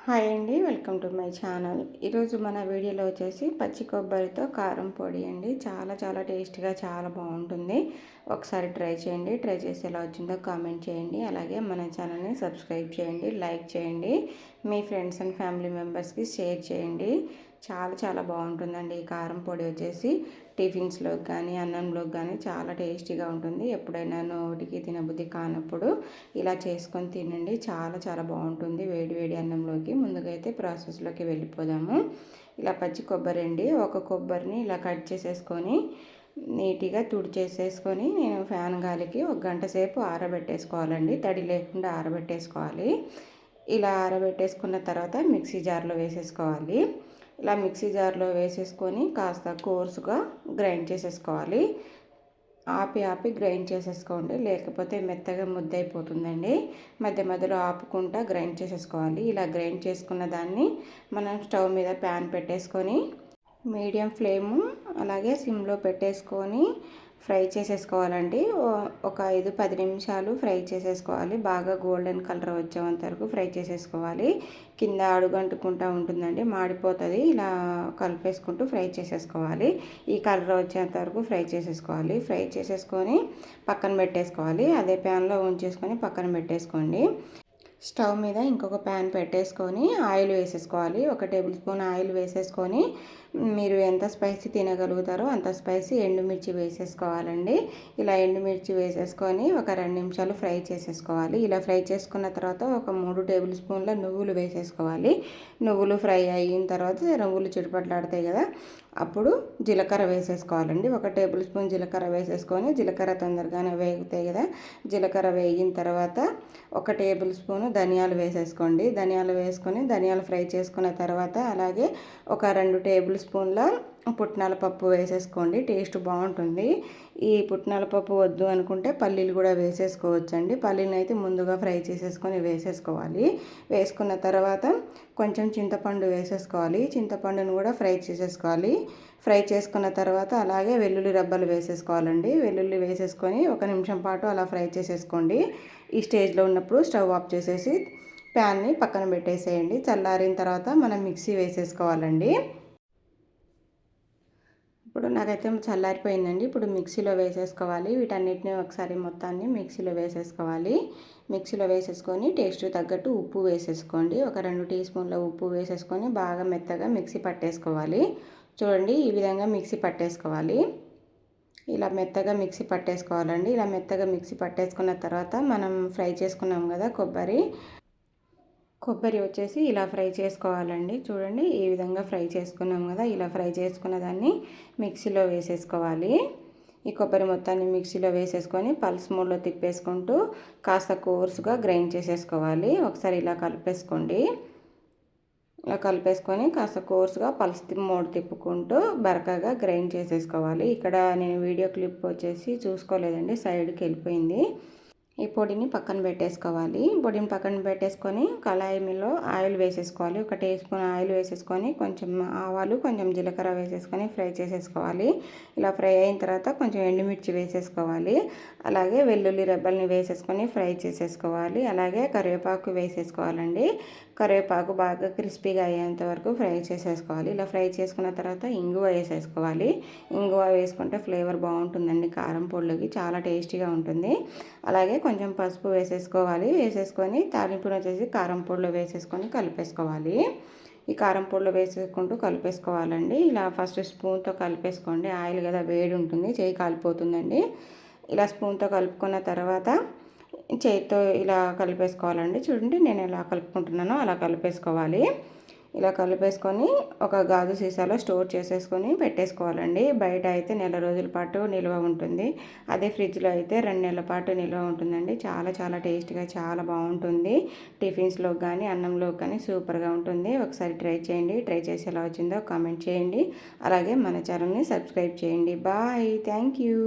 Hi అండి, welcome to my channel. ఈరోజు మన వీడియోలో వచ్చేసి పచ్చి కొబ్బరితో కారం పొడి అండి. చాలా చాలా టేస్టీగా చాలా బాగుంటుంది. ఒకసారి ట్రై చేయండి. ట్రై చేసి ఎలా వచ్చిందో కామెంట్ చేయండి. అలాగే మన ఛానల్ని సబ్స్క్రైబ్ చేయండి, లైక్ చేయండి, మీ ఫ్రెండ్స్ అండ్ ఫ్యామిలీ మెంబర్స్కి షేర్ చేయండి. చాలా చాలా బాగుంటుందండి. ఈ కారం పొడి వచ్చేసి టిఫిన్స్లోకి కానీ అన్నంలోకి కానీ చాలా టేస్టీగా ఉంటుంది. ఎప్పుడైనా నోటికి తినబుద్ధి కానప్పుడు ఇలా చేసుకొని తినండి. చాలా చాలా బాగుంటుంది వేడి వేడి అన్నంలోకి. ముందుగా అయితే ప్రాసెస్లోకి వెళ్ళిపోదాము. ఇలా పచ్చి కొబ్బరి అండి, ఒక కొబ్బరిని ఇలా కట్ చేసేసుకొని నీట్గా తుడిచేసేసుకొని నేను ఫ్యాన్ గాలికి 1 గంట సేపు ఆరబెట్టేసుకోవాలండి. తడి లేకుండా ఆరబెట్టేసుకోవాలి. ఇలా ఆరబెట్టేసుకున్న తర్వాత మిక్సీ జార్లో వేసేసుకోవాలి. ఇలా మిక్సీ జార్లో వేసేసుకొని కాస్త కోర్సుగా గ్రైండ్ చేసేసుకోవాలి. ఆపి ఆపి గ్రైండ్ చేసేసుకోండి, లేకపోతే మెత్తగా ముద్దైపోతుందండి. మధ్య మధ్యలో ఆపుకుంటా గ్రైండ్ చేసేసుకోవాలి. ఇలా గ్రైండ్ చేసుకున్న దాన్ని మనం స్టవ్ మీద ప్యాన్ పెట్టేసుకొని మీడియం ఫ్లేము అలాగే సిమ్లో పెట్టేసుకొని ఫ్రై చేసేసుకోవాలండి. ఒక 5-10 నిమిషాలు ఫ్రై చేసేసుకోవాలి. బాగా గోల్డెన్ కలర్ వచ్చేంత వరకు ఫ్రై చేసేసుకోవాలి. కింద అడుగంటుకుంటూ ఉంటుందండి, మాడిపోతుంది. ఇలా కలిపేసుకుంటూ ఫ్రై చేసేసుకోవాలి. ఈ కలర్ వచ్చేంత వరకు ఫ్రై చేసేసుకోవాలి. ఫ్రై చేసేసుకొని పక్కన పెట్టేసుకోవాలి. అదే ప్యాన్లో ఉంచేసుకొని పక్కన పెట్టేసుకోండి. స్టవ్ మీద ఇంకొక ప్యాన్ పెట్టేసుకొని ఆయిల్ వేసేసుకోవాలి. 1 టేబుల్ స్పూన్ ఆయిల్ వేసేసుకొని మీరు ఎంత స్పైసీ తినగలుగుతారో అంత స్పైసీ ఎండుమిర్చి వేసేసుకోవాలండి. ఇలా ఎండుమిర్చి వేసేసుకొని ఒక 2 నిమిషాలు ఫ్రై చేసేసుకోవాలి. ఇలా ఫ్రై చేసుకున్న తర్వాత ఒక 3 టేబుల్ స్పూన్ల నువ్వులు వేసేసుకోవాలి. నువ్వులు ఫ్రై అయిన తర్వాత నువ్వులు చిటపట్లాడతాయి కదా, అప్పుడు జీలకర్ర వేసేసుకోవాలండి. 1 టేబుల్ స్పూన్ జీలకర్ర వేసేసుకొని జీలకర్ర తొందరగానే వేగుతాయి కదా, జీలకర్ర వేగిన తర్వాత 1 టేబుల్ స్పూన్ ధనియాలు వేసేసుకోండి. ధనియాలు వేసుకొని ధనియాలు ఫ్రై చేసుకున్న తర్వాత అలాగే ఒక 2 టేబుల్ స్పూన్ల పుట్నాల పప్పు వేసేసుకోండి. టేస్ట్ బాగుంటుంది. ఈ పుట్నాల పప్పు వద్దు అనుకుంటే పల్లీలు కూడా వేసేసుకోవచ్చండి. పల్లీలను అయితే ముందుగా ఫ్రై చేసేసుకొని వేసేసుకోవాలి. వేసుకున్న తర్వాత కొంచెం చింతపండు వేసేసుకోవాలి. చింతపండును కూడా ఫ్రై చేసేసుకోవాలి. ఫ్రై చేసుకున్న తర్వాత అలాగే వెల్లుల్లి రబ్బలు వేసేసుకోవాలండి. వెల్లుల్లి వేసేసుకొని 1 నిమిషం పాటు అలా ఫ్రై చేసేసుకోండి. ఈ స్టేజ్లో ఉన్నప్పుడు స్టవ్ ఆఫ్ చేసేసి ప్యాన్ని పక్కన పెట్టేసేయండి. చల్లారిన తర్వాత మనం మిక్సీ వేసేసుకోవాలండి. ఇప్పుడు నాకైతే చల్లారిపోయిందండి. ఇప్పుడు మిక్సీలో వేసేసుకోవాలి. వీటన్నిటిని ఒకసారి మొత్తాన్ని మిక్సీలో వేసేసుకోవాలి. మిక్సీలో వేసేసుకొని టేస్ట్ తగ్గట్టు ఉప్పు వేసేసుకోండి. ఒక 2 టీ స్పూన్ల ఉప్పు వేసేసుకొని బాగా మెత్తగా మిక్సీ పట్టేసుకోవాలి. చూడండి, ఈ విధంగా మిక్సీ పట్టేసుకోవాలి. ఇలా మెత్తగా మిక్సీ పట్టేసుకోవాలండి. ఇలా మెత్తగా మిక్సీ పట్టేసుకున్న తర్వాత మనం ఫ్రై చేసుకున్నాం కదా కొబ్బరి వచ్చేసి ఇలా ఫ్రై చేసుకోవాలండి. చూడండి, ఈ విధంగా ఫ్రై చేసుకున్నాం కదా, ఇలా ఫ్రై చేసుకున్న దాన్ని మిక్సీలో వేసేసుకోవాలి. ఈ కొబ్బరి మొత్తాన్ని మిక్సీలో వేసేసుకొని పల్స్ మోడ్లో తిప్పేసుకుంటూ కాస్త కోర్సుగా గ్రైండ్ చేసేసుకోవాలి. ఒకసారి ఇలా కలిపేసుకోండి. ఇలా కలిపేసుకొని కాస్త కోర్సుగా పల్స్ మోడ్ తిప్పుకుంటూ బరకగా గ్రైండ్ చేసేసుకోవాలి. ఇక్కడ నేను వీడియో క్లిప్ వచ్చేసి చూసుకోలేదండి, సైడ్కి వెళ్ళిపోయింది. ఈ పొడిని పక్కన పెట్టేసుకోవాలి. పొడిని పక్కన పెట్టేసుకొని కళాయిలో ఆయిల్ వేసేసుకోవాలి. 1 టీ స్పూన్ ఆయిల్ వేసేసుకొని కొంచెం ఆవాలు కొంచెం జీలకర్ర వేసేసుకొని ఫ్రై చేసేసుకోవాలి. ఇలా ఫ్రై అయిన తర్వాత కొంచెం ఎండుమిర్చి వేసేసుకోవాలి. అలాగే వెల్లుల్లి రెబ్బల్ని వేసేసుకొని ఫ్రై చేసేసుకోవాలి. అలాగే కరివేపాకు వేసేసుకోవాలండి. కరివేపాకు బాగా క్రిస్పీగా అయ్యేంత వరకు ఫ్రై చేసేసుకోవాలి. ఇలా ఫ్రై చేసుకున్న తర్వాత ఇంగువ వేసేసుకోవాలి. ఇంగువ వేసుకుంటే ఫ్లేవర్ బాగుంటుందండి. కారం పొడిలోకి చాలా టేస్టీగా ఉంటుంది. అలాగే కొంచెం పసుపు వేసేసుకోవాలి. వేసేసుకొని తాలింపును వచ్చేసి కారం పొడిలో వేసేసుకొని కలిపేసుకోవాలి. ఈ కారం పొడిలో వేసేసుకుంటూ కలిపేసుకోవాలండి. ఇలా ఫస్ట్ స్పూన్తో కలిపేసుకోండి. ఆయిల్ కదా, వేడి ఉంటుంది, చేయి కాలిపోతుందండి. ఇలా స్పూన్తో కలుపుకున్న తర్వాత చేతితో ఇలా కలిపేసుకోవాలండి. చూడండి, నేను ఎలా కలుపుకుంటున్నానో అలా కలిపేసుకోవాలి. ఇలా కలిపేసుకొని ఒక గాజు సీసాలో స్టోర్ చేసేసుకొని పెట్టేసుకోవాలండి. బయట అయితే నెల రోజుల పాటు నిల్వ ఉంటుంది. అదే ఫ్రిడ్జ్లో అయితే 2 నెలల పాటు నిల్వ ఉంటుందండి. చాలా చాలా టేస్ట్గా చాలా బాగుంటుంది. టిఫిన్స్లో కానీ అన్నంలో కానీ సూపర్గా ఉంటుంది. ఒకసారి ట్రై చేయండి. ట్రై చేసి ఎలా వచ్చిందో కామెంట్ చేయండి. అలాగే మన ఛానల్ని సబ్స్క్రైబ్ చేయండి. Bye, thank you.